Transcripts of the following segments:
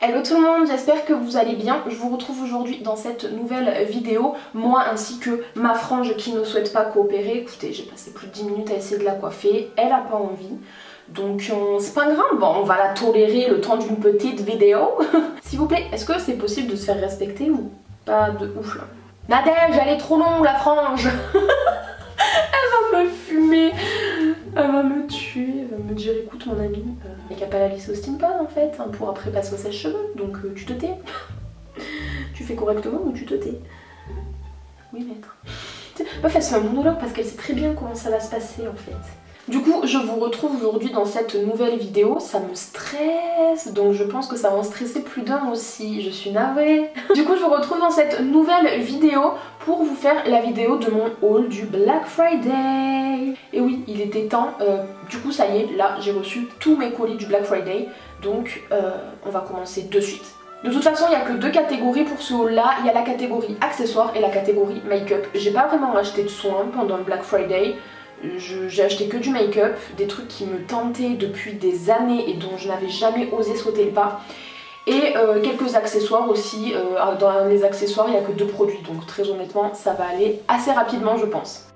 Hello tout le monde, j'espère que vous allez bien. Je vous retrouve aujourd'hui dans cette nouvelle vidéo, moi ainsi que ma frange qui ne souhaite pas coopérer. Écoutez, j'ai passé plus de 10 minutes à essayer de la coiffer, elle a pas envie. Donc c'est pas grave, bon, on va la tolérer le temps d'une petite vidéo. S'il vous plaît, est-ce que c'est possible de se faire respecter ou pas de ouf là? Nadège, elle est trop longue la frange. Elle va me fumer. Elle va me tuer, elle va me dire écoute mon ami, il n'y a qu'à pas la lisser au steampod en fait, hein, pour après passer au sèche-cheveux, donc tu te tais. Tu fais correctement ou tu te tais? Oui maître. Meuf elle se fait un monologue parce qu'elle sait très bien comment ça va se passer en fait. Du coup je vous retrouve aujourd'hui dans cette nouvelle vidéo, ça me stresse, donc je pense que ça va en stresser plus d'un aussi, je suis navrée. Du coup je vous retrouve dans cette nouvelle vidéo pour vous faire la vidéo de mon haul du Black Friday. Et oui, il était temps, du coup ça y est, là j'ai reçu tous mes colis du Black Friday, donc on va commencer de suite. De toute façon, il n'y a que deux catégories pour ce haul là, il y a la catégorie accessoires et la catégorie make-up. J'ai pas vraiment acheté de soins pendant le Black Friday. J'ai acheté que du make-up, des trucs qui me tentaient depuis des années et dont je n'avais jamais osé sauter le pas. Et quelques accessoires aussi. Dans les accessoires, il n'y a que deux produits, donc très honnêtement, ça va aller assez rapidement, je pense.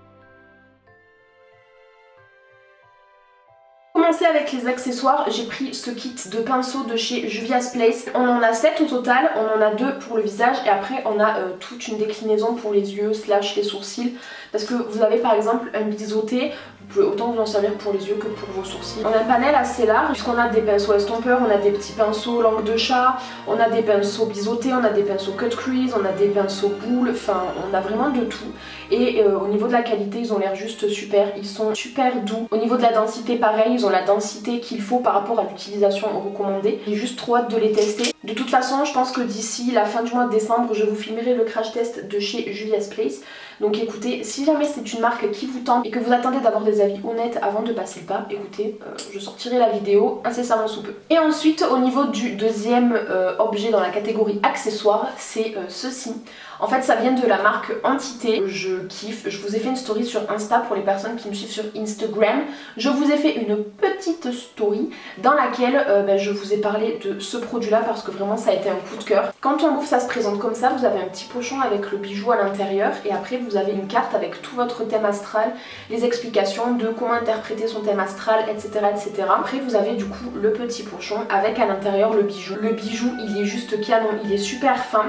Pour commencer avec les accessoires, j'ai pris ce kit de pinceaux de chez Juvia's Place. On en a 7 au total, on en a 2 pour le visage et après on a toute une déclinaison pour les yeux / les sourcils. Parce que vous avez par exemple un biseauté, vous pouvez autant vous en servir pour les yeux que pour vos sourcils. On a un panel assez large puisqu'on a des pinceaux estompeurs, on a des petits pinceaux langue de chat, on a des pinceaux biseautés, on a des pinceaux cut crease, on a des pinceaux boules, enfin on a vraiment de tout. Et au niveau de la qualité, ils ont l'air juste super, ils sont super doux. Au niveau de la densité, pareil, ils ont la densité qu'il faut par rapport à l'utilisation recommandée. J'ai juste trop hâte de les tester. De toute façon, je pense que d'ici la fin du mois de décembre, je vous filmerai le crash test de chez Juvia's Place. Donc écoutez, si jamais c'est une marque qui vous tente et que vous attendez d'avoir des avis honnêtes avant de passer le pas, écoutez, je sortirai la vidéo incessamment sous peu. Et ensuite, au niveau du deuxième objet dans la catégorie accessoires, c'est ceci. En fait, ça vient de la marque Entité. Je kiffe. Je vous ai fait une story sur Insta pour les personnes qui me suivent sur Instagram. Je vous ai fait une petite story dans laquelle je vous ai parlé de ce produit-là parce que vraiment ça a été un coup de cœur. Quand on l'ouvre, ça se présente comme ça. Vous avez un petit pochon avec le bijou à l'intérieur et après vous avez une carte avec tout votre thème astral, les explications de comment interpréter son thème astral, etc. etc. Après, vous avez du coup le petit pochon avec à l'intérieur le bijou. Le bijou, il est juste canon, il est super fin.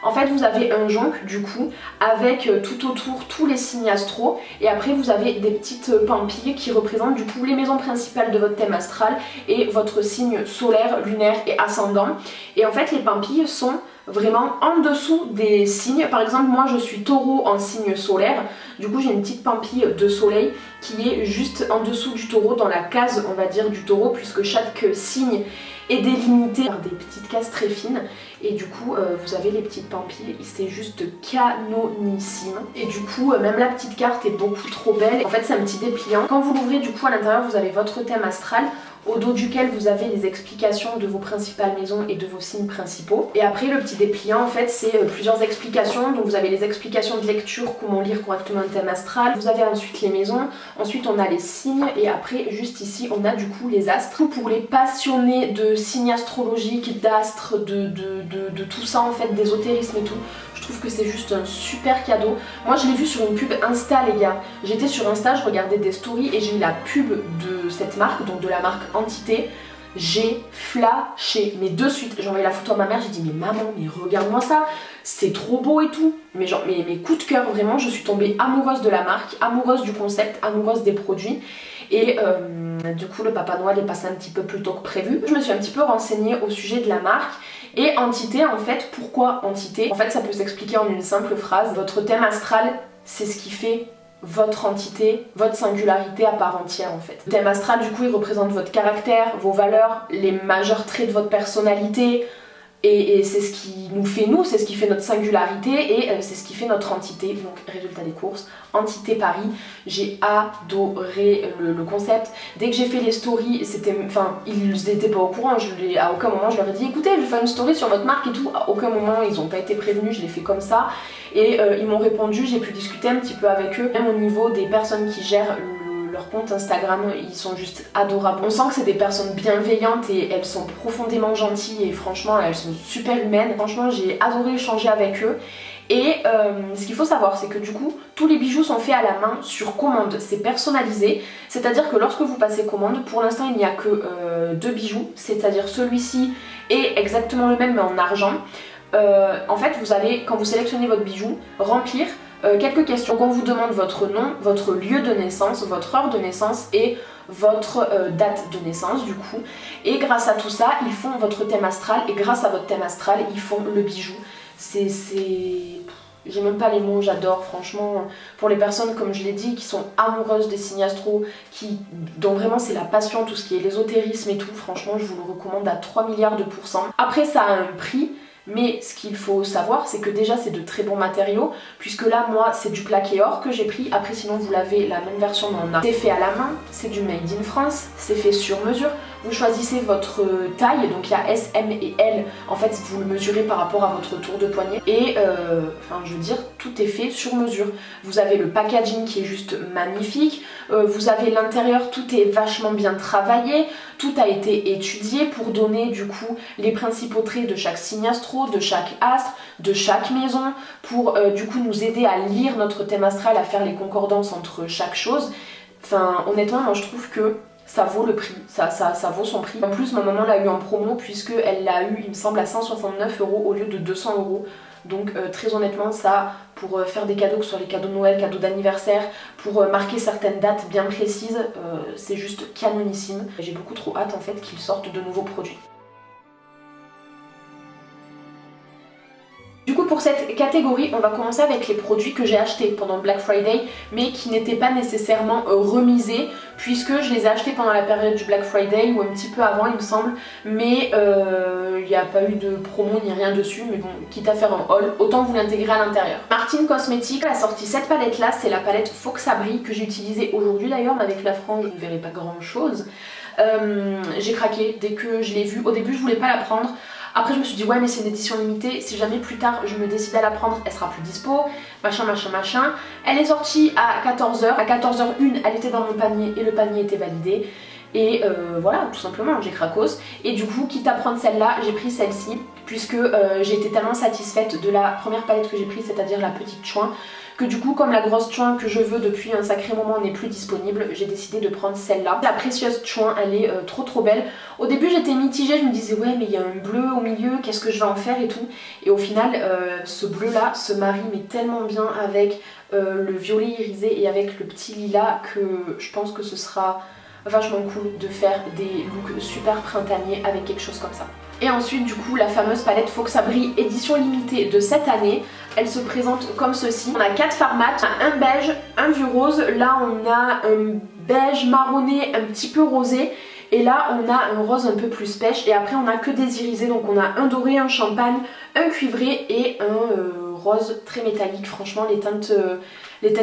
En fait vous avez un jonc du coup avec tout autour tous les signes astro et après vous avez des petites pampilles qui représentent du coup les maisons principales de votre thème astral et votre signe solaire, lunaire et ascendant. Et en fait les pampilles sont vraiment en dessous des signes. Par exemple moi je suis taureau en signe solaire, du coup j'ai une petite pampille de soleil qui est juste en dessous du taureau, dans la case on va dire du taureau, puisque chaque signe est délimité par des petites cases très fines et du coup vous avez les petites pampilles, c'est juste canonissime et du coup même la petite carte est beaucoup trop belle. En fait c'est un petit dépliant, quand vous l'ouvrez du coup à l'intérieur vous avez votre thème astral au dos duquel vous avez les explications de vos principales maisons et de vos signes principaux. Et après le petit dépliant en fait c'est plusieurs explications, donc vous avez les explications de lecture, comment lire correctement un thème astral, vous avez ensuite les maisons, ensuite on a les signes et après juste ici on a du coup les astres. Pour les passionnés de signes astrologiques, d'astres, de tout ça en fait, d'ésotérisme et tout, je trouve que c'est juste un super cadeau. Moi je l'ai vu sur une pub Insta les gars, j'étais sur Insta, je regardais des stories et j'ai eu la pub de cette marque, donc de la marque Entité. J'ai flashé, mais de suite, j'ai envoyé la photo à ma mère, j'ai dit mais maman, mais regarde-moi ça, c'est trop beau et tout. Mais genre, mes coups de cœur, vraiment, je suis tombée amoureuse de la marque, amoureuse du concept, amoureuse des produits. Et du coup le Papa Noël est passé un petit peu plus tôt que prévu. Je me suis un petit peu renseignée au sujet de la marque. Et Entité en fait, pourquoi Entité? En fait ça peut s'expliquer en une simple phrase. Votre thème astral, c'est ce qui fait votre entité, votre singularité à part entière en fait. Le thème astral du coup il représente votre caractère, vos valeurs, les majeurs traits de votre personnalité. Et c'est ce qui nous fait nous, c'est ce qui fait notre singularité et c'est ce qui fait notre entité. Donc résultat des courses, Entité Paris, j'ai adoré le concept. Dès que j'ai fait les stories, c'était, enfin ils n'étaient pas au courant, à aucun moment je leur ai dit écoutez je vais faire une story sur votre marque et tout, à aucun moment ils n'ont pas été prévenus, je l'ai fait comme ça. Et ils m'ont répondu, j'ai pu discuter un petit peu avec eux, même au niveau des personnes qui gèrent leur compte Instagram, ils sont juste adorables. On sent que c'est des personnes bienveillantes et elles sont profondément gentilles et franchement elles sont super humaines. Franchement j'ai adoré échanger avec eux. Et ce qu'il faut savoir, c'est que du coup, tous les bijoux sont faits à la main sur commande, c'est personnalisé, c'est-à-dire que lorsque vous passez commande, pour l'instant il n'y a que 2 bijoux, c'est-à-dire celui-ci et exactement le même mais en argent. En fait, vous allez, quand vous sélectionnez votre bijou, remplir quelques questions. Donc on vous demande votre nom, votre lieu de naissance, votre heure de naissance et votre date de naissance du coup. Et grâce à tout ça, ils font votre thème astral et grâce à votre thème astral, ils font le bijou. J'ai même pas les mots, j'adore franchement. Pour les personnes, comme je l'ai dit, qui sont amoureuses des signes astro, dont vraiment c'est la passion, tout ce qui est l'ésotérisme et tout, franchement je vous le recommande à 3 milliards de pourcents. Après ça a un prix, mais ce qu'il faut savoir, c'est que déjà c'est de très bons matériaux, puisque là moi c'est du plaqué or que j'ai pris. Après sinon vous l'avez la même version mais en a. C'est fait à la main, c'est du made in France, c'est fait sur mesure. Vous choisissez votre taille, donc il y a S, M et L, en fait vous le mesurez par rapport à votre tour de poignet et enfin je veux dire tout est fait sur mesure. Vous avez le packaging qui est juste magnifique, vous avez l'intérieur, tout est vachement bien travaillé, tout a été étudié pour donner du coup les principaux traits de chaque signe astro, de chaque astre, de chaque maison, pour du coup nous aider à lire notre thème astral, à faire les concordances entre chaque chose. Enfin honnêtement moi je trouve que ça vaut le prix, ça vaut son prix. En plus ma maman l'a eu en promo puisqu'elle l'a eu il me semble à 169 € au lieu de 200 €. Donc très honnêtement ça, pour faire des cadeaux, que ce soit les cadeaux de Noël, cadeaux d'anniversaire, pour marquer certaines dates bien précises, c'est juste canonissime. J'ai beaucoup trop hâte en fait qu'ils sortent de nouveaux produits. Du coup pour cette catégorie, on va commencer avec les produits que j'ai achetés pendant Black Friday mais qui n'étaient pas nécessairement remisés puisque je les ai achetés pendant la période du Black Friday ou un petit peu avant il me semble, mais il n'y a pas eu de promo ni rien dessus, mais bon, quitte à faire un haul, autant vous l'intégrer à l'intérieur. Martine Cosmetics a sorti cette palette là, c'est la palette Fox Abri que j'ai utilisée aujourd'hui d'ailleurs, mais avec la frange je ne verrai pas grand chose. J'ai craqué dès que je l'ai vue, au début je voulais pas la prendre. Après je me suis dit ouais mais c'est une édition limitée, si jamais plus tard je me décide à la prendre, elle sera plus dispo, machin machin machin. Elle est sortie à 14 h, à 14 h 01 elle était dans mon panier et le panier était validé. Et voilà, tout simplement, j'ai cracos. Et du coup, quitte à prendre celle-là, j'ai pris celle-ci, puisque j'ai été tellement satisfaite de la première palette que j'ai prise, c'est-à-dire la petite chouin, que du coup, comme la grosse chouin que je veux depuis un sacré moment n'est plus disponible, j'ai décidé de prendre celle-là. La précieuse chouin, elle est trop belle. Au début, j'étais mitigée, je me disais ouais, mais il y a un bleu au milieu, qu'est-ce que je vais en faire et tout. Et au final, ce bleu-là se marie mais tellement bien avec le violet irisé et avec le petit lilas que je pense que ce sera vachement cool de faire des looks super printaniers avec quelque chose comme ça. Et ensuite du coup la fameuse palette Fox Abri édition limitée de cette année, elle se présente comme ceci. On a 4 fards mat, un beige, un vieux rose, là on a un beige marronné un petit peu rosé et là on a un rose un peu plus pêche et après on a que des irisés, donc on a un doré, un champagne, un cuivré et un rose très métallique. Franchement les teintes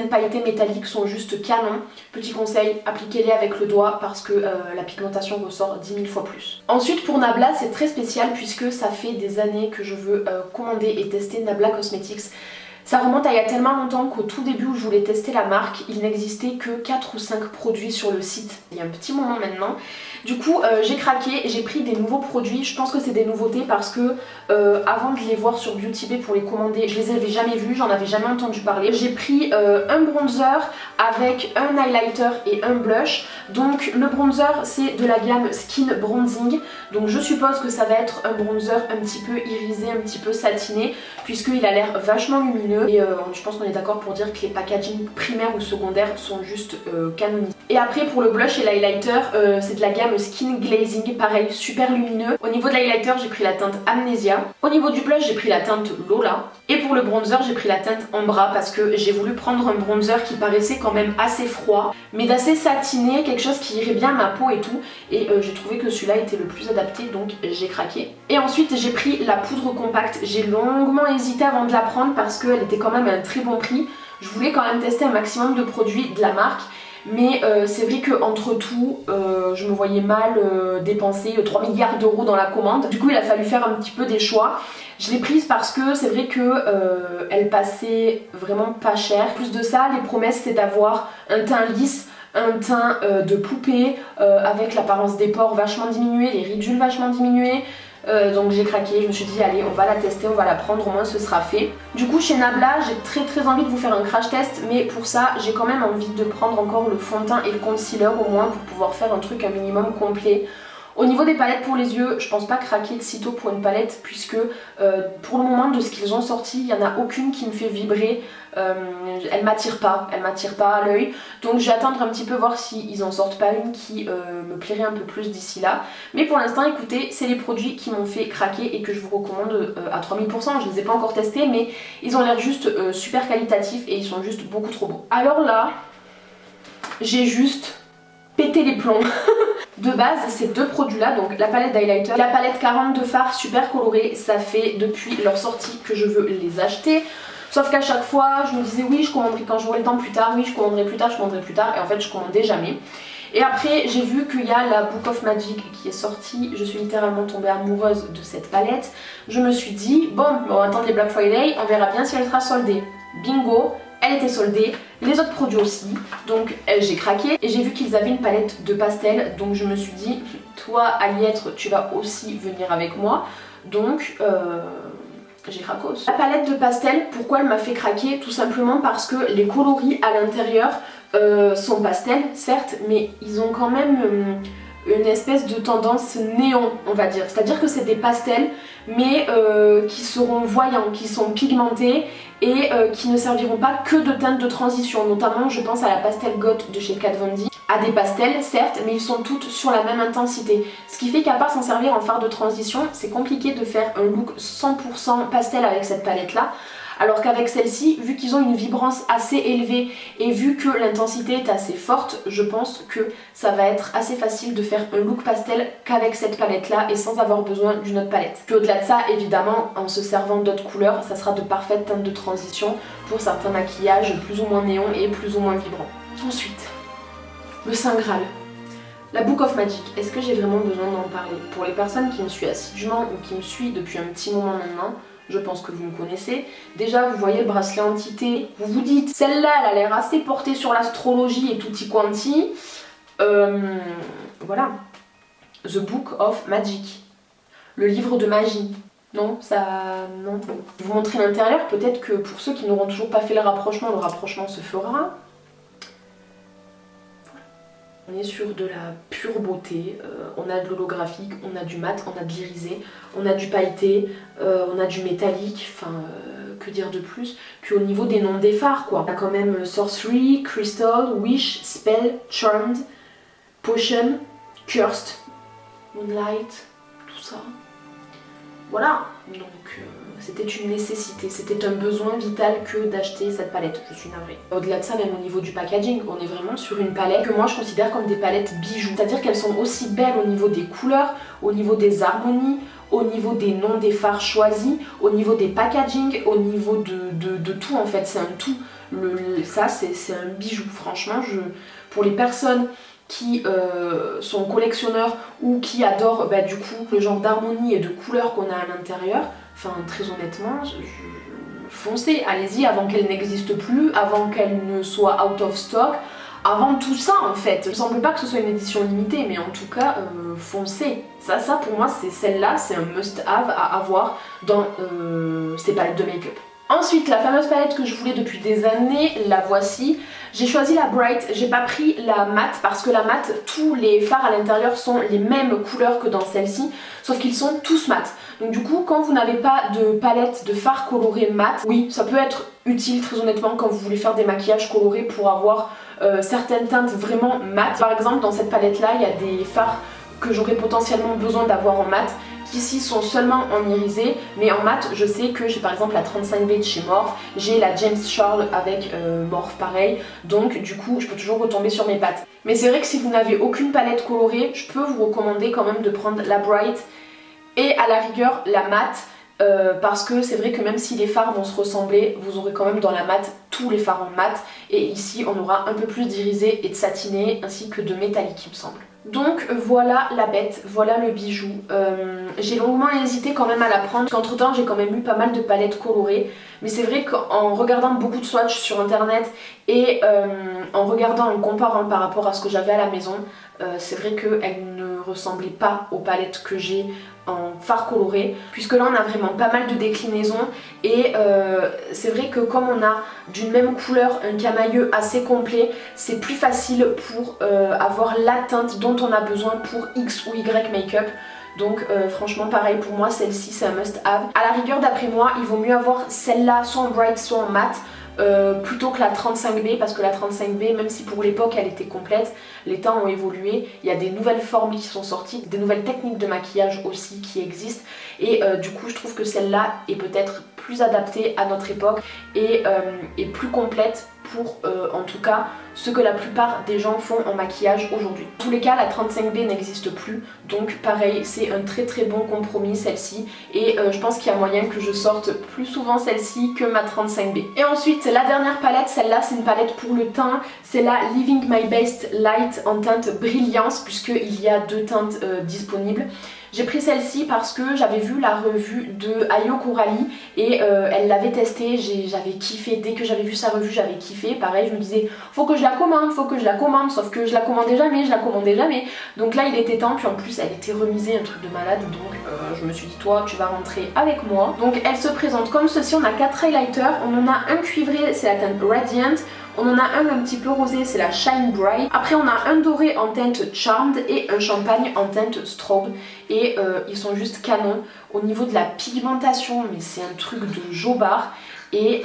pailletées métalliques sont juste canon. Petit conseil, appliquez-les avec le doigt parce que la pigmentation ressort 10 000 fois plus. Ensuite pour Nabla c'est très spécial puisque ça fait des années que je veux commander et tester Nabla Cosmetics. Ça remonte à il y a tellement longtemps qu'au tout début où je voulais tester la marque, il n'existait que 4 ou 5 produits sur le site. Il y a un petit moment maintenant. Du coup j'ai craqué, j'ai pris des nouveaux produits, je pense que c'est des nouveautés parce que avant de les voir sur Beauty Bay pour les commander, je les avais jamais vus, j'en avais jamais entendu parler. J'ai pris un bronzer avec un highlighter et un blush. Donc le bronzer c'est de la gamme Skin Bronzing, donc je suppose que ça va être un bronzer un petit peu irisé, un petit peu satiné puisqu'il a l'air vachement lumineux et je pense qu'on est d'accord pour dire que les packaging primaires ou secondaires sont juste canonisés. Et après pour le blush et l'highlighter c'est de la gamme Skin Glazing, pareil super lumineux. Au niveau de l'highlighter j'ai pris la teinte Amnesia. Au niveau du blush j'ai pris la teinte Lola. Et pour le bronzer j'ai pris la teinte Ambra parce que j'ai voulu prendre un bronzer qui paraissait quand même assez froid mais d'assez satiné, quelque chose qui irait bien à ma peau et tout. Et j'ai trouvé que celui-là était le plus adapté donc j'ai craqué. Et ensuite j'ai pris la poudre compacte. J'ai longuement hésité avant de la prendre parce qu'elle était quand même à un très bon prix. Je voulais quand même tester un maximum de produits de la marque. Mais c'est vrai qu'entre tout, je me voyais mal dépenser 3 milliards d'euros dans la commande. Du coup il a fallu faire un petit peu des choix. Je l'ai prise parce que c'est vrai que elle passait vraiment pas cher. Plus de ça, les promesses c'est d'avoir un teint lisse, un teint de poupée avec l'apparence des pores vachement diminuée, les ridules vachement diminuées. Donc j'ai craqué, je me suis dit allez on va la tester, on va la prendre, au moins ce sera fait. Du coup chez Nabla j'ai très envie de vous faire un crash test, mais pour ça j'ai quand même envie de prendre encore le fond de teint et le concealer au moins pour pouvoir faire un truc un minimum complet. Au niveau des palettes pour les yeux, je pense pas craquer de sitôt pour une palette puisque pour le moment de ce qu'ils ont sorti, il n'y en a aucune qui me fait vibrer. Elle m'attire pas à l'œil. Donc je vais attendre un petit peu voir s'ils en sortent pas une qui me plairait un peu plus d'ici là. Mais pour l'instant écoutez, c'est les produits qui m'ont fait craquer et que je vous recommande à 3000%. Je les ai pas encore testés mais ils ont l'air juste super qualitatifs et ils sont juste beaucoup trop beaux. Alors là, j'ai juste pété les plombs. De base, ces deux produits-là, donc la palette d'highlighter, la palette 40 de fard super colorée, ça fait depuis leur sortie que je veux les acheter. Sauf qu'à chaque fois, je me disais oui, je commanderai quand j'aurai le temps plus tard, oui, je commanderai plus tard, et en fait, je commandais jamais. Et après, j'ai vu qu'il y a la Book of Magic qui est sortie, je suis littéralement tombée amoureuse de cette palette. Je me suis dit, bon, on va attendre les Black Friday, on verra bien si elle sera soldée. Bingo! Elle était soldée, les autres produits aussi, donc j'ai craqué et j'ai vu qu'ils avaient une palette de pastel, donc je me suis dit, toi Aliêtre, tu vas aussi venir avec moi, donc j'ai cracos. La palette de pastel, pourquoi elle m'a fait craquer? Tout simplement parce que les coloris à l'intérieur sont pastels, certes, mais ils ont quand même une espèce de tendance néon, on va dire, c'est à dire que c'est des pastels mais qui seront voyants, qui sont pigmentés et qui ne serviront pas que de teinte de transition, notamment je pense à la Pastel Goth de chez Kat Von D, à des pastels certes mais ils sont toutes sur la même intensité, ce qui fait qu'à part s'en servir en fard de transition c'est compliqué de faire un look 100% pastel avec cette palette là. Alors qu'avec celle-ci, vu qu'ils ont une vibrance assez élevée et vu que l'intensité est assez forte, je pense que ça va être assez facile de faire un look pastel qu'avec cette palette-là et sans avoir besoin d'une autre palette. Puis au-delà de ça, évidemment, en se servant d'autres couleurs, ça sera de parfaites teintes de transition pour certains maquillages plus ou moins néons et plus ou moins vibrants. Ensuite, le Saint Graal. La Book of Magic, est-ce que j'ai vraiment besoin d'en parler? Pour les personnes qui me suivent assidûment ou qui me suivent depuis un petit moment maintenant, je pense que vous me connaissez. Déjà, vous voyez le bracelet entité, vous vous dites, celle-là, elle a l'air assez portée sur l'astrologie et tutti quanti. Voilà. The Book of Magic. Le livre de magie. Non, ça... non. Je vais vous montrer l'intérieur, peut-être que pour ceux qui n'auront toujours pas fait le rapprochement se fera. On est sur de la pure beauté, on a de l'holographique, on a du mat, on a de l'irisé, on a du pailleté, on a du métallique, enfin que dire de plus. Puis au niveau des noms des fards quoi, on a quand même Sorcery, Crystal, Wish, Spell, Charmed, Potion, Cursed, Moonlight, tout ça. Voilà, donc c'était une nécessité, c'était un besoin vital que d'acheter cette palette, je suis navrée. Au-delà de ça, même au niveau du packaging, on est vraiment sur une palette que moi je considère comme des palettes bijoux. C'est-à-dire qu'elles sont aussi belles au niveau des couleurs, au niveau des harmonies, au niveau des noms des fards choisis, au niveau des packaging, au niveau de tout en fait, c'est un tout. Ça c'est un bijou, franchement, pour les personnes qui sont collectionneurs ou qui adorent du coup le genre d'harmonie et de couleurs qu'on a à l'intérieur, enfin très honnêtement, foncez, allez-y avant qu'elle n'existe plus, avant qu'elle ne soit out of stock, avant tout ça en fait. Il me semble pas que ce soit une édition limitée, mais en tout cas foncez. Ça pour moi c'est celle-là, c'est un must-have à avoir dans ces palettes de make-up. Ensuite, la fameuse palette que je voulais depuis des années, la voici. J'ai choisi la Bright, j'ai pas pris la matte parce que la matte, tous les fards à l'intérieur sont les mêmes couleurs que dans celle-ci, sauf qu'ils sont tous mat. Donc du coup, quand vous n'avez pas de palette de fards colorés mat, oui, ça peut être utile très honnêtement quand vous voulez faire des maquillages colorés pour avoir certaines teintes vraiment mat. Par exemple, dans cette palette-là, il y a des fards que j'aurais potentiellement besoin d'avoir en mat, qui ici sont seulement en irisé, mais en mat je sais que j'ai par exemple la 35B de chez Morphe, j'ai la James Charles avec Morphe pareil, donc du coup je peux toujours retomber sur mes pattes. Mais c'est vrai que si vous n'avez aucune palette colorée, je peux vous recommander quand même de prendre la Bright et à la rigueur la mat, parce que c'est vrai que même si les fards vont se ressembler, vous aurez quand même dans la mat tous les fards en mat, et ici on aura un peu plus d'irisé et de satiné ainsi que de métallique il me semble. Donc voilà la bête, voilà le bijou. J'ai longuement hésité quand même à la prendre, parce qu'entre temps j'ai quand même eu pas mal de palettes colorées. Mais c'est vrai qu'en regardant beaucoup de swatchs sur internet et en regardant, en comparant par rapport à ce que j'avais à la maison, c'est vrai qu'elle ne ressemblait pas aux palettes que j'ai en fard coloré, puisque là on a vraiment pas mal de déclinaisons et c'est vrai que comme on a d'une même couleur un camailleux assez complet, c'est plus facile pour avoir la teinte dont on a besoin pour X ou Y make-up. Donc franchement pareil pour moi, celle-ci c'est un must have. À la rigueur d'après moi il vaut mieux avoir celle-là soit en bright soit en matte, plutôt que la 35B, parce que la 35B, même si pour l'époque elle était complète, les temps ont évolué, il y a des nouvelles formes qui sont sorties, des nouvelles techniques de maquillage aussi qui existent et du coup je trouve que celle-là est peut-être plus adaptée à notre époque et plus complète pour en tout cas ce que la plupart des gens font en maquillage aujourd'hui. En tous les cas la 35B n'existe plus, donc pareil c'est un très très bon compromis celle-ci et je pense qu'il y a moyen que je sorte plus souvent celle-ci que ma 35B. Et ensuite la dernière palette, celle-là c'est une palette pour le teint, c'est la Living My Best Light en teinte Brilliance, puisqu'il y a deux teintes disponibles. J'ai pris celle-ci parce que j'avais vu la revue de Ayo Coralie et elle l'avait testée, j'avais kiffé, dès que j'avais vu sa revue j'avais kiffé. Pareil je me disais faut que je la commande, sauf que je la commandais jamais, donc là il était temps, puis en plus elle était remisée, un truc de malade, donc je me suis dit toi tu vas rentrer avec moi. Donc elle se présente comme ceci, on a 4 highlighters, on en a un cuivré, c'est la teinte Radiant. On en a un petit peu rosé, c'est la Shine Bright. Après on a un doré en teinte Charmed et un champagne en teinte Strobe. Et ils sont juste canons. Au niveau de la pigmentation, mais c'est un truc de jobard. Et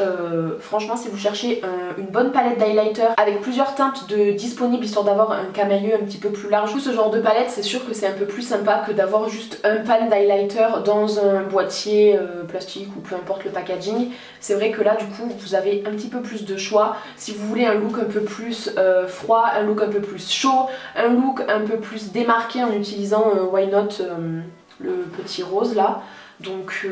franchement si vous cherchez une bonne palette d'highlighter avec plusieurs teintes disponibles histoire d'avoir un camailleux un petit peu plus large, ce genre de palette c'est sûr que c'est un peu plus sympa que d'avoir juste un pan d'highlighter dans un boîtier plastique ou peu importe le packaging. C'est vrai que là du coup vous avez un petit peu plus de choix. Si vous voulez un look un peu plus froid, un look un peu plus chaud, un look un peu plus démarqué en utilisant Why Not le petit rose là. Donc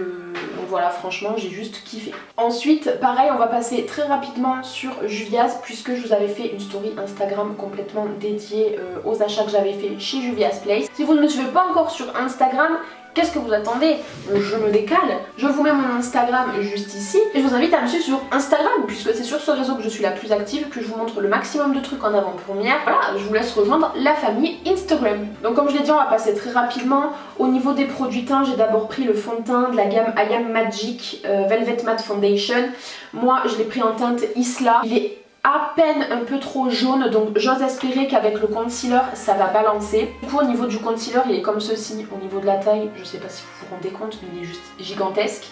voilà, franchement j'ai juste kiffé. Ensuite pareil on va passer très rapidement sur Juvia's, puisque je vous avais fait une story Instagram complètement dédiée aux achats que j'avais fait chez Juvia's Place. Si vous ne me suivez pas encore sur Instagram, qu'est-ce que vous attendez? Je me décale. Je vous mets mon Instagram juste ici et je vous invite à me suivre sur Instagram, puisque c'est sur ce réseau que je suis la plus active, que je vous montre le maximum de trucs en avant-première. Voilà, je vous laisse rejoindre la famille Instagram. Donc comme je l'ai dit, on va passer très rapidement. Au niveau des produits teint, j'ai d'abord pris le fond de teint de la gamme I Am Magic Velvet Matte Foundation. Moi je l'ai pris en teinte Isla. Il est à peine un peu trop jaune, donc j'ose espérer qu'avec le concealer ça va balancer. Du coup au niveau du concealer il est comme ceci, au niveau de la taille, je sais pas si vous vous rendez compte mais il est juste gigantesque.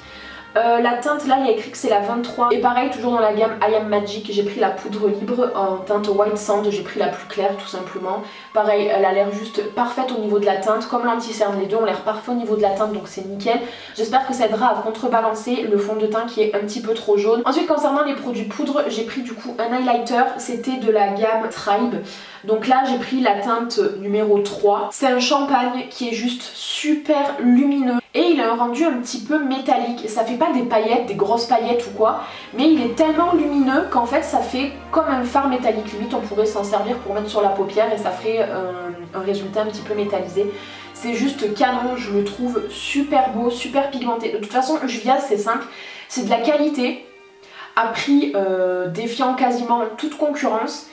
La teinte là il y a écrit que c'est la 23 et pareil toujours dans la gamme I Am Magic j'ai pris la poudre libre en teinte White Sand, j'ai pris la plus claire tout simplement. Pareil elle a l'air juste parfaite au niveau de la teinte, comme l'anti-cerne, les deux ont l'air parfaits au niveau de la teinte donc c'est nickel. J'espère que ça aidera à contrebalancer le fond de teint qui est un petit peu trop jaune. Ensuite concernant les produits poudre, j'ai pris du coup un highlighter, c'était de la gamme Tribe. Donc là j'ai pris la teinte numéro 3, c'est un champagne qui est juste super lumineux et il a un rendu un petit peu métallique. Ça fait pas des paillettes, des grosses paillettes ou quoi, mais il est tellement lumineux qu'en fait ça fait comme un fard métallique. Limite on pourrait s'en servir pour mettre sur la paupière et ça ferait un résultat un petit peu métallisé. C'est juste canon, je le trouve super beau, super pigmenté. De toute façon Juvia's c'est simple, c'est de la qualité à prix défiant quasiment toute concurrence,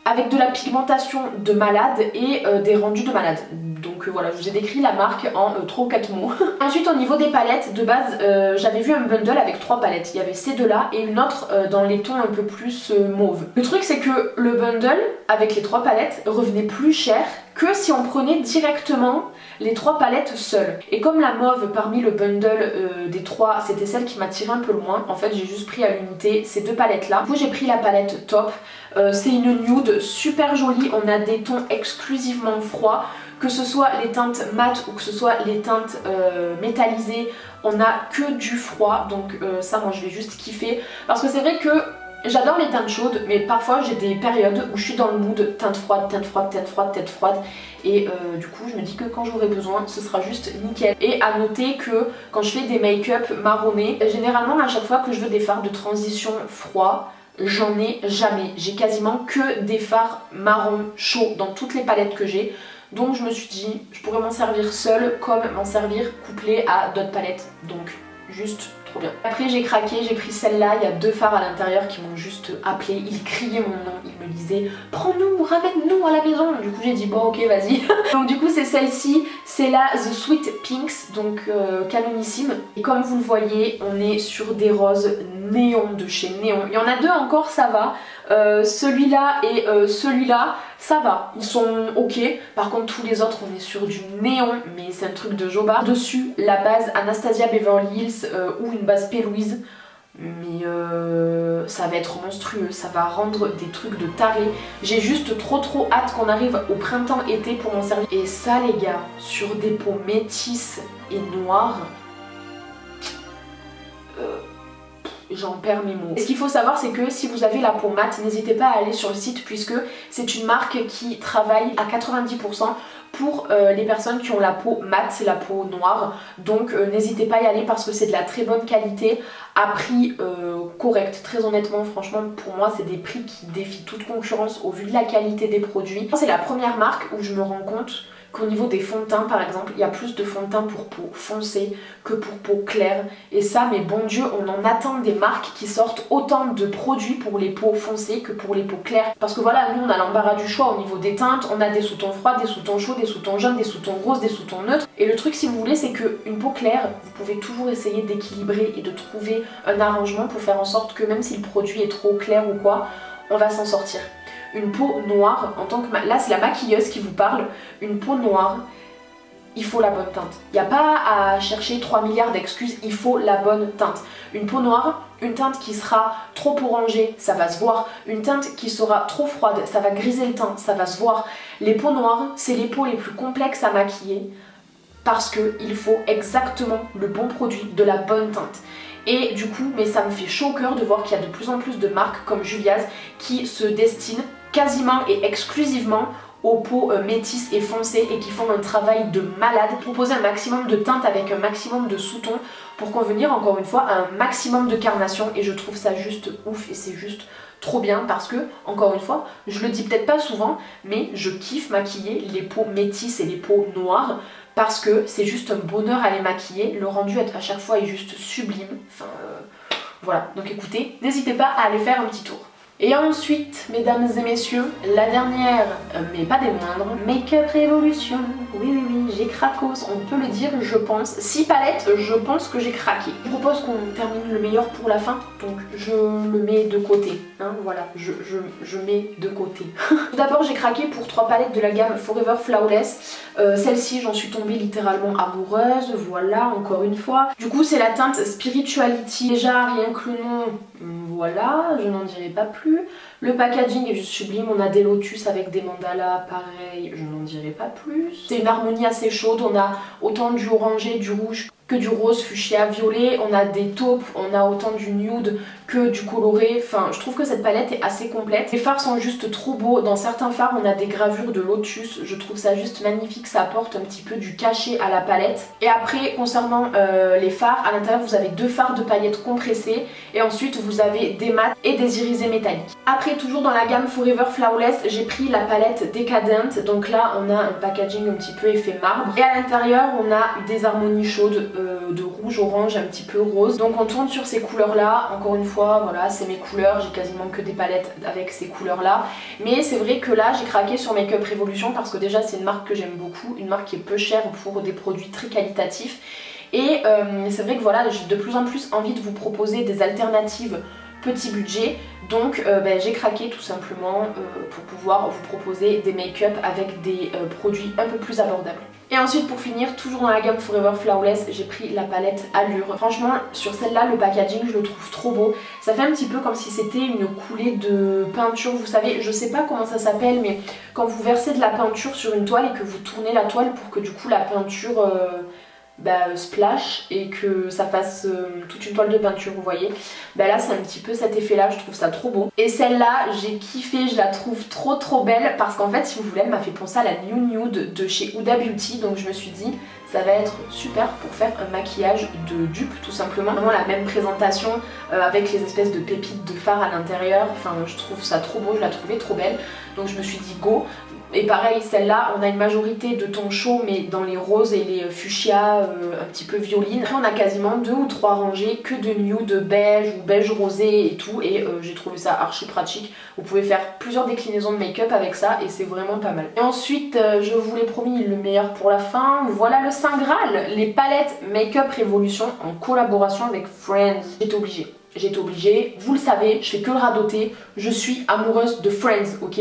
avec de la pigmentation de malade et des rendus de malade. Donc voilà, je vous ai décrit la marque en 3 ou 4 mots. Ensuite au niveau des palettes, de base j'avais vu un bundle avec 3 palettes. Il y avait ces deux là et une autre dans les tons un peu plus mauve. Le truc c'est que le bundle avec les 3 palettes revenait plus cher que si on prenait directement les 3 palettes seules. Et comme la mauve parmi le bundle des 3 c'était celle qui m'attirait un peu le moins, en fait j'ai juste pris à l'unité ces 2 palettes là. Du coup j'ai pris la palette Top, c'est une nude super jolie, on a des tons exclusivement froids. Que ce soit les teintes mates ou que ce soit les teintes métallisées, on a que du froid, donc ça moi je vais juste kiffer. Parce que c'est vrai que j'adore les teintes chaudes, mais parfois j'ai des périodes où je suis dans le mood teinte froide, teinte froide, teinte froide, teinte froide. Et du coup je me dis que quand j'aurai besoin ce sera juste nickel. Et à noter que quand je fais des make-up marronnés, généralement à chaque fois que je veux des fards de transition froid, j'en ai jamais. J'ai quasiment que des fards marron chauds dans toutes les palettes que j'ai. Donc je me suis dit, je pourrais m'en servir seule comme m'en servir couplée à d'autres palettes. Donc juste trop bien. Après j'ai craqué, j'ai pris celle-là, il y a 2 fards à l'intérieur qui m'ont juste appelé, ils criaient mon nom, ils me disaient prends-nous, ramène-nous à la maison. Du coup j'ai dit bon ok vas-y. Donc du coup c'est celle-ci, c'est la The Sweet Pinks, donc canonissime. Et comme vous le voyez, on est sur des roses néon de chez Néon. Il y en a 2 encore, ça va. Celui-là et celui-là, ça va, ils sont ok. Par contre tous les autres on est sur du néon, mais c'est un truc de jobard. Dessus la base Anastasia Beverly Hills ou une base P. Louise. Mais ça va être monstrueux, ça va rendre des trucs de taré. J'ai juste trop hâte qu'on arrive au printemps-été pour m'en servir. Et ça les gars, sur des peaux métisses et noires, j'en perds mes mots. Et ce qu'il faut savoir c'est que si vous avez la peau mate, n'hésitez pas à aller sur le site puisque c'est une marque qui travaille à 90% pour les personnes qui ont la peau mate, c'est la peau noire. Donc n'hésitez pas à y aller parce que c'est de la très bonne qualité à prix correct. Très honnêtement, franchement pour moi c'est des prix qui défient toute concurrence au vu de la qualité des produits. C'est la première marque où je me rends compte qu'au niveau des fonds de teint par exemple, il y a plus de fonds de teint pour peau foncée que pour peau claire. Et ça, mais bon Dieu, on en attend des marques qui sortent autant de produits pour les peaux foncées que pour les peaux claires. Parce que voilà, nous on a l'embarras du choix au niveau des teintes, on a des sous-tons froids, des sous-tons chauds, des sous-tons jaunes, des sous-tons roses, des sous-tons neutres. Et le truc si vous voulez, c'est qu'une peau claire, vous pouvez toujours essayer d'équilibrer et de trouver un arrangement pour faire en sorte que même si le produit est trop clair ou quoi, on va s'en sortir. Une peau noire, en tant que là c'est la maquilleuse qui vous parle, une peau noire, il faut la bonne teinte. Il n'y a pas à chercher 3 milliards d'excuses, il faut la bonne teinte. Une peau noire, une teinte qui sera trop orangée, ça va se voir. Une teinte qui sera trop froide, ça va griser le teint, ça va se voir. Les peaux noires, c'est les peaux les plus complexes à maquiller parce qu'il faut exactement le bon produit, de la bonne teinte. Et du coup, mais ça me fait chaud au cœur de voir qu'il y a de plus en plus de marques comme Juvia's qui se destinent quasiment et exclusivement aux peaux métisses et foncées et qui font un travail de malade. Proposer un maximum de teintes avec un maximum de sous-tons pour convenir encore une fois à un maximum de carnation et je trouve ça juste ouf et c'est juste trop bien parce que, encore une fois, je le dis peut-être pas souvent, mais je kiffe maquiller les peaux métisses et les peaux noires parce que c'est juste un bonheur à les maquiller. Le rendu à chaque fois est juste sublime. Enfin, voilà. Donc écoutez, n'hésitez pas à aller faire un petit tour. Et ensuite, mesdames et messieurs, la dernière, mais pas des moindres, Makeup Revolution. Oui, j'ai cracos, on peut le dire, je pense. 6 palettes, je pense que j'ai craqué. Je propose qu'on termine le meilleur pour la fin, donc je le mets de côté. Hein, voilà, je mets de côté. Tout d'abord, j'ai craqué pour 3 palettes de la gamme Forever Flawless. Celle-ci, j'en suis tombée littéralement amoureuse, voilà, encore une fois. Du coup, c'est la teinte Spirituality. Déjà, rien que le nom, voilà, je n'en dirai pas plus. Le packaging est juste sublime, on a des lotus avec des mandalas, pareil, je n'en dirai pas plus. C'est une harmonie assez chaude, on a autant du orangé, du rouge que du rose, fuchsia, violet, on a des taupes, on a autant du nude que du coloré, enfin je trouve que cette palette est assez complète. Les fards sont juste trop beaux, dans certains fards on a des gravures de lotus, je trouve ça juste magnifique, ça apporte un petit peu du cachet à la palette. Et après concernant les fards, à l'intérieur vous avez 2 fards de paillettes compressées et ensuite vous avez des mats et des irisés métalliques. Après toujours dans la gamme Forever Flawless, j'ai pris la palette Decadent, donc là on a un packaging un petit peu effet marbre et à l'intérieur on a des harmonies chaudes de rouge, orange, un petit peu rose. Donc on tourne sur ces couleurs là, encore une fois voilà c'est mes couleurs, j'ai quasiment que des palettes avec ces couleurs là. Mais c'est vrai que là j'ai craqué sur Makeup Revolution parce que déjà c'est une marque que j'aime beaucoup, une marque qui est peu chère pour des produits très qualitatifs. Et c'est vrai que voilà j'ai de plus en plus envie de vous proposer des alternatives petit budget, donc j'ai craqué tout simplement pour pouvoir vous proposer des make-up avec des produits un peu plus abordables. Et ensuite pour finir, toujours dans la gamme Forever Flawless, j'ai pris la palette Allure. Franchement sur celle-là le packaging je le trouve trop beau, ça fait un petit peu comme si c'était une coulée de peinture, vous savez, je sais pas comment ça s'appelle mais quand vous versez de la peinture sur une toile et que vous tournez la toile pour que du coup la peinture splash et que ça fasse toute une toile de peinture, vous voyez. Là c'est un petit peu cet effet là, je trouve ça trop beau. Et celle-là j'ai kiffé, je la trouve trop belle parce qu'en fait si vous voulez elle m'a fait penser à la New Nude de chez Huda Beauty, donc je me suis dit ça va être super pour faire un maquillage de dupe tout simplement. Vraiment la même présentation avec les espèces de pépites de fard à l'intérieur, enfin je trouve ça trop beau, je la trouvais trop belle, donc je me suis dit go. Et pareil, celle-là, on a une majorité de tons chauds, mais dans les roses et les fuchsias un petit peu violines. Après, on a quasiment 2 ou 3 rangées que de nude beige ou beige rosé et tout. Et j'ai trouvé ça archi pratique. Vous pouvez faire plusieurs déclinaisons de make-up avec ça et c'est vraiment pas mal. Et ensuite, je vous l'ai promis, le meilleur pour la fin. Voilà le Saint Graal, les palettes Make-up Révolution en collaboration avec Friends. J'étais obligée, vous le savez, je fais que le radoter, je suis amoureuse de Friends, ok?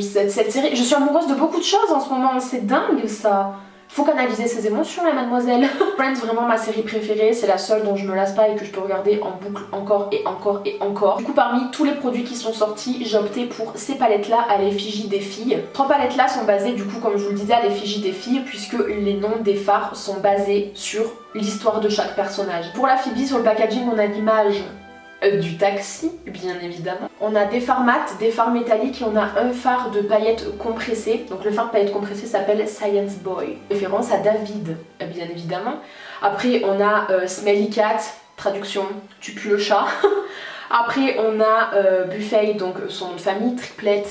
Cette série, je suis amoureuse de beaucoup de choses en ce moment, c'est dingue ça! Faut canaliser ses émotions la mademoiselle. Friends, vraiment ma série préférée, c'est la seule dont je me lasse pas et que je peux regarder en boucle encore et encore et encore. Du coup parmi tous les produits qui sont sortis, j'ai opté pour ces palettes là à l'effigie des filles. 3 palettes là sont basées du coup comme je vous le disais à l'effigie des filles puisque les noms des fards sont basés sur l'histoire de chaque personnage. Pour la Phoebe sur le packaging on a l'image du taxi, bien évidemment. On a des fards mat, des fards métalliques et on a un fard de paillettes compressées. Donc le fard de paillettes compressées s'appelle Science Boy. Référence à David, bien évidemment. Après on a Smelly Cat, traduction, tu pues le chat. Après on a Buffet, donc son nom de famille, triplette.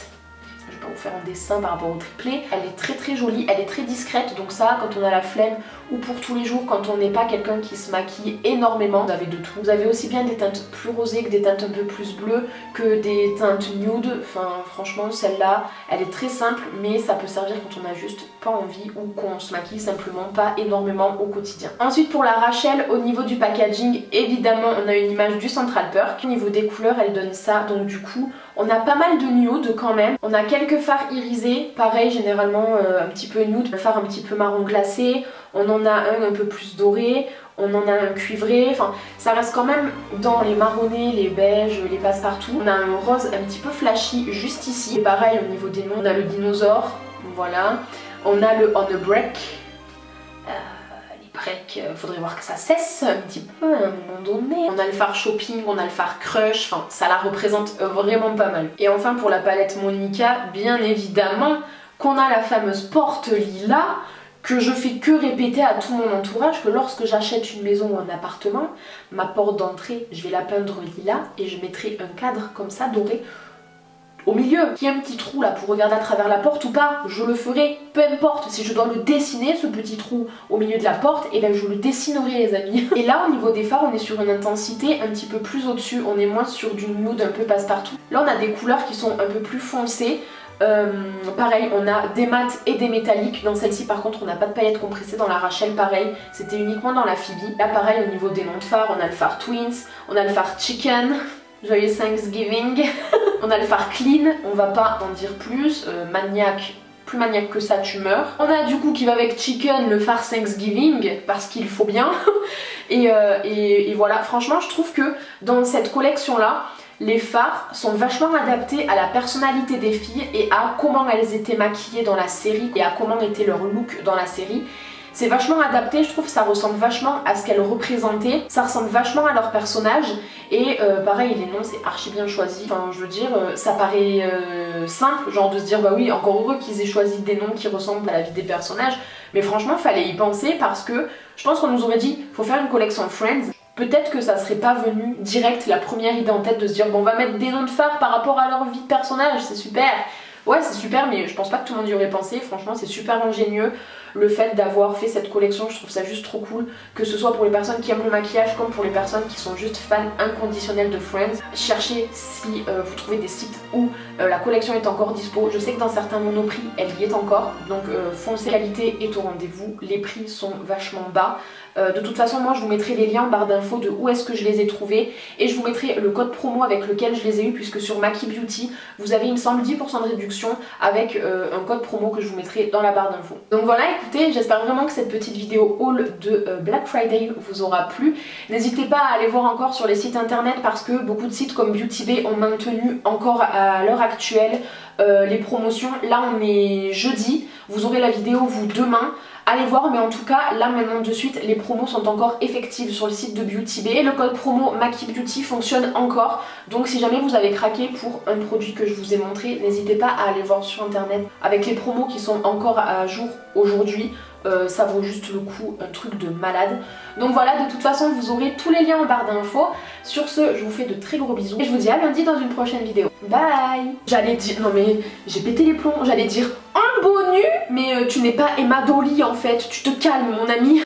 Je vais pas vous faire un dessin par rapport au triplé. Elle est très jolie, elle est très discrète, donc ça quand on a la flemme ou pour tous les jours quand on n'est pas quelqu'un qui se maquille énormément, vous avez de tout. Vous avez aussi bien des teintes plus rosées que des teintes un peu plus bleues, que des teintes nude. Enfin franchement celle-là elle est très simple mais ça peut servir quand on a juste pas envie ou qu'on se maquille simplement pas énormément au quotidien. Ensuite pour la Rachel, au niveau du packaging évidemment on a une image du Central Perk. Au niveau des couleurs elle donne ça, donc du coup on a pas mal de nude quand même. On a quelques fards irisés, pareil généralement un petit peu nude, un fard un petit peu marron glacé. On en a un peu plus doré, on en a un cuivré, enfin ça reste quand même dans les marronnés, les beiges, les passe-partout. On a un rose un petit peu flashy juste ici. Et pareil au niveau des noms, on a le dinosaure, voilà. On a le On a Break. Les breaks, faudrait voir que ça cesse un petit peu à un moment donné. On a le fard shopping, on a le fard crush, enfin ça la représente vraiment pas mal. Et enfin pour la palette Monica, bien évidemment qu'on a la fameuse porte lilas, que je fais que répéter à tout mon entourage, que lorsque j'achète une maison ou un appartement, ma porte d'entrée, je vais la peindre lilas et je mettrai un cadre comme ça doré au milieu. Qu'il y ait un petit trou là pour regarder à travers la porte ou pas, je le ferai, peu importe. Si je dois le dessiner, ce petit trou au milieu de la porte, et bien je le dessinerai les amis. Et là au niveau des fards, on est sur une intensité un petit peu plus au-dessus, on est moins sur du nude un peu passe-partout. Là on a des couleurs qui sont un peu plus foncées. Pareil on a des mats et des métalliques. Dans celle-ci par contre on n'a pas de paillettes compressées. Dans la Rachel pareil, c'était uniquement dans la Phoebe. Là pareil au niveau des noms de fards, on a le fard Twins, on a le fard Chicken, joyeux Thanksgiving. On a le fard Clean, on va pas en dire plus, maniaque, plus maniaque que ça tu meurs. On a du coup qui va avec Chicken le fard Thanksgiving parce qu'il faut bien. et voilà, franchement je trouve que dans cette collection là, les fards sont vachement adaptés à la personnalité des filles et à comment elles étaient maquillées dans la série et à comment était leur look dans la série. C'est vachement adapté, je trouve, ça ressemble vachement à ce qu'elles représentaient, ça ressemble vachement à leur personnage et pareil les noms c'est archi bien choisi, enfin je veux dire ça paraît simple, genre de se dire bah oui encore heureux qu'ils aient choisi des noms qui ressemblent à la vie des personnages, mais franchement fallait y penser parce que je pense qu'on nous aurait dit faut faire une collection Friends. Peut-être que ça serait pas venu direct la première idée en tête de se dire bon on va mettre des noms de fards par rapport à leur vie de personnage, c'est super. Ouais c'est super mais je pense pas que tout le monde y aurait pensé, franchement c'est super ingénieux. Le fait d'avoir fait cette collection, je trouve ça juste trop cool, que ce soit pour les personnes qui aiment le maquillage comme pour les personnes qui sont juste fans inconditionnels de Friends. Cherchez si vous trouvez des sites où la collection est encore dispo. Je sais que dans certains monoprix elle y est encore, donc foncez, qualité est au rendez-vous, les prix sont vachement bas. De toute façon moi je vous mettrai les liens en barre d'infos de où est-ce que je les ai trouvés et je vous mettrai le code promo avec lequel je les ai eu puisque sur Maki Beauty vous avez il me semble 10% de réduction avec un code promo que je vous mettrai dans la barre d'infos. Donc voilà écoutez, j'espère vraiment que cette petite vidéo haul de Black Friday vous aura plu. N'hésitez pas à aller voir encore sur les sites internet parce que beaucoup de sites comme Beauty Bay ont maintenu encore à l'heure actuelle les promotions. Là on est jeudi, vous aurez la vidéo vous demain. Allez voir, mais en tout cas là maintenant de suite les promos sont encore effectives sur le site de Beauty Bay et le code promo Maki Beauty fonctionne encore, donc si jamais vous avez craqué pour un produit que je vous ai montré, n'hésitez pas à aller voir sur internet avec les promos qui sont encore à jour aujourd'hui. ça vaut juste le coup, un truc de malade. Donc voilà, de toute façon vous aurez tous les liens en barre d'infos. Sur ce, je vous fais de très gros bisous et je vous dis à lundi dans une prochaine vidéo. Bye. J'allais dire, non mais j'ai pété les plombs, j'allais dire un beau nu, mais tu n'es pas Emma Dolly en fait, tu te calmes mon ami.